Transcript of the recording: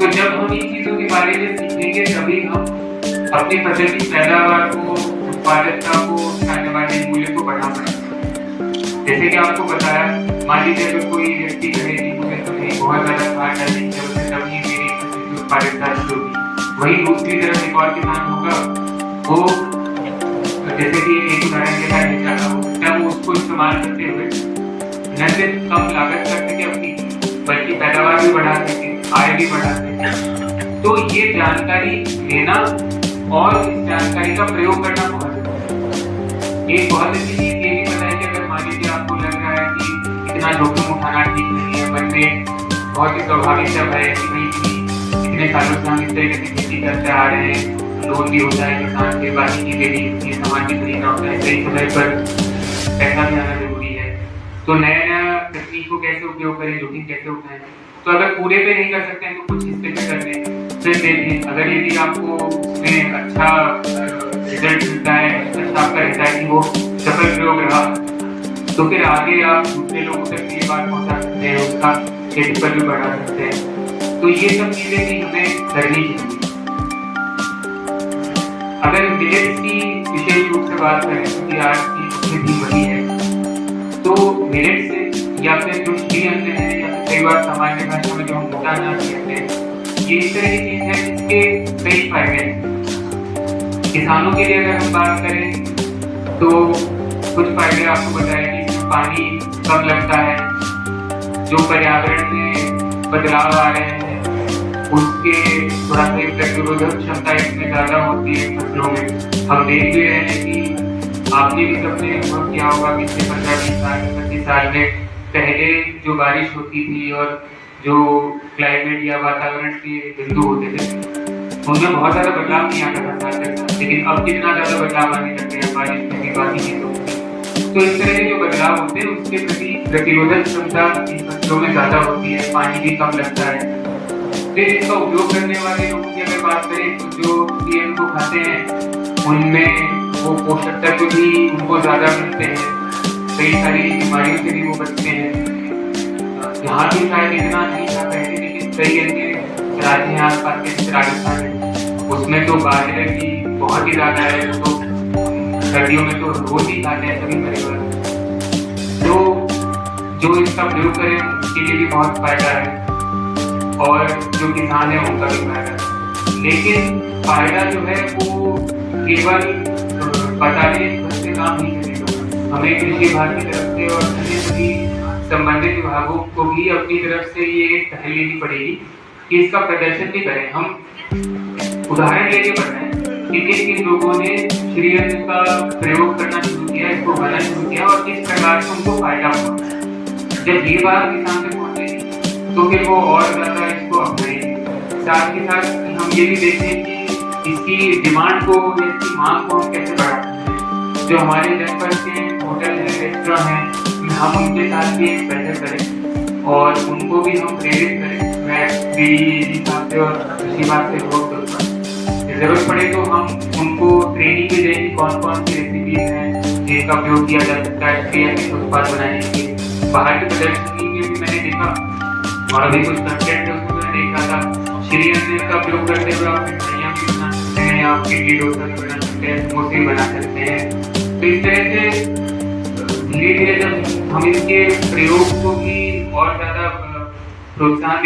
तो जब हम इन चीजों के बारे में सीखेंगे तभी हम अपनी फसल की पैदावार को, उत्पादकता को, खाने वाले मूल्य को बढ़ा पाएंगे। जैसे कि आपको बताया, मान लीजिए अगर कोई व्यक्ति कहे कि मुझे तो नहीं बहुत ज्यादा खाद डालनी है, उससे तभी मेरी फसल की उत्पादकता शुरू होगी। वही दूसरी तरफ एक और किसान होगा, वो जैसे कि एक उदाहरण के साथ बेचारा हो सकता है, वो उसको इस्तेमाल करते हुए न सिर्फ कम लागत कर सके अपनी, बल्कि पैदावार भी बढ़ा सके, आय भी बढ़ा सके। तो ये जानकारी लेना और इस जानकारी का प्रयोग करना बहुत जरूरी है। एक बहुत अच्छी चीज ये भी पता है कि अगर मान लीजिए आपको लग रहा है कि इतना जोखिम उठाना ठीक नहीं है, मन में बहुत ही स्वाभाविक जब है कि भाई इतने सालों से हम इस तरीके से खेती करते आ रहे हैं, लोन भी होता है किसान के, बाकी चीजें भी होती है, सामान भी खरीदना होता है, सही समय पर पैसा भी आना जरूरी है। तो नया नया तकनीक को कैसे उपयोग करें, जोखिम कैसे उठाएं। तो अगर पूरे पे नहीं कर सकते हैं तो कुछ हिस्से पे कर लें, फिर देखें अगर यदि आपको उसमें अच्छा रिजल्ट मिलता है, अच्छा आपका रहता है कि वो सफल प्रयोग रहा, तो फिर आगे आप दूसरे लोगों तक ये बात पहुंचा सकते हैं, उसका क्षेत्रफल भी बढ़ा सकते हैं। तो ये सब चीजें भी हमें करनी चाहिए। अगर मिलेट्स की विशेष रूप से बात करें क्योंकि आज की स्थिति वही है, तो मिलेट्स से या फिर जो श्री अन्न है या फिर कई बार सामान्य भाषा में जो हम मोटा अनाज कहते हैं, ये इस तरह की चीज है जिसके कई फायदे हैं। किसानों के लिए अगर हम बात करें तो कुछ फायदे आपको बताए कि इसमें पानी कम लगता है, जो पर्यावरण में बदलाव आ रहे हैं उसके थोड़ा सा प्रतिरोधक क्षमता इसमें ज्यादा होती है फसलों में। हम देख भी रहे हैं कि आपने भी सबने अनुभव किया होगा पिछले 15-20 साल 25 साल में पहले जो बारिश होती थी और जो क्लाइमेट या वातावरण के बिंदु होते थे उनमें बहुत ज्यादा बदलाव नहीं आता था साल के साथ, लेकिन अब कितना ज्यादा बदलाव आने लग गया बारिश में बाकी चीजों में। तो इस तरह के जो बदलाव होते हैं उसके प्रति प्रतिरोधक क्षमता इन फसलों में ज्यादा होती है, पानी भी कम लगता है। फिर इसका उपयोग करने वाले लोगों की अगर बात करें तो जो पीएम को खाते हैं उनमें वो पोषक तत्व भी उनको ज्यादा मिलते हैं, कई सारी बीमारियों से भी वो बचते हैं। यहाँ भी शायद इतना नहीं था पहले, लेकिन कई अन्य राज्य हैं आसपास के जैसे राजस्थान है, उसमें तो बाजरे की बहुत ही ज्यादा है, तो सर्दियों में तो रोज ही खाते हैं सभी परिवार। तो जो इसका प्रयोग करें उसके लिए भी बहुत फायदा है और जो किसान है उनका भी फायदा है। लेकिन फायदा जो है वो केवल बताने से काम नहीं करेगा, हमें कृषि विभाग की तरफ से और अन्य सभी संबंधित विभागों को भी अपनी तरफ से ये पहल लेनी पड़ेगी कि इसका प्रदर्शन भी करें। हम उदाहरण लेके बताएं कि किन लोगों ने श्री अन्न का प्रयोग करना शुरू किया, इसको बनाना शुरू किया और किस प्रकार से उनको फायदा हुआ। जब ये बात किसान तक पहुंचेगी तो फिर वो और ज्यादा इसको अपनाएंगे। साथ ही साथ हम ये भी देखें कि इसकी डिमांड को या इसकी मांग को हम कैसे बढ़ा सकते हैं। जो हमारे जनपद के होटल है, रेस्टोरेंट हैं, हम उनके साथ भी एक बैठक करें और उनको भी हम प्रेरित करें। मैं बीडी साहब से और कृषि विभाग से अनुरोध करूँगा, जरूरत पड़े तो हम उनको ट्रेनिंग भी दें कि कौन कौन सी रेसिपीज हैं जिनका उपयोग किया जा सकता है श्री अन्न के उत्पाद बनाने के लिए। बाहर की प्रदर्शनी में भी मैंने देखा और अभी कुछ कंटेंट है उसमें मैंने देखा था श्री अन्न का प्रयोग करते हुए आप मिठाइयाँ भी बना सकते हैं, आप इडली डोसा भी बना सकते हैं, समोसे भी बना सकते हैं। तो इस तरह से धीरे धीरे जब हम इसके प्रयोग को भी और ज्यादा प्रोत्साहन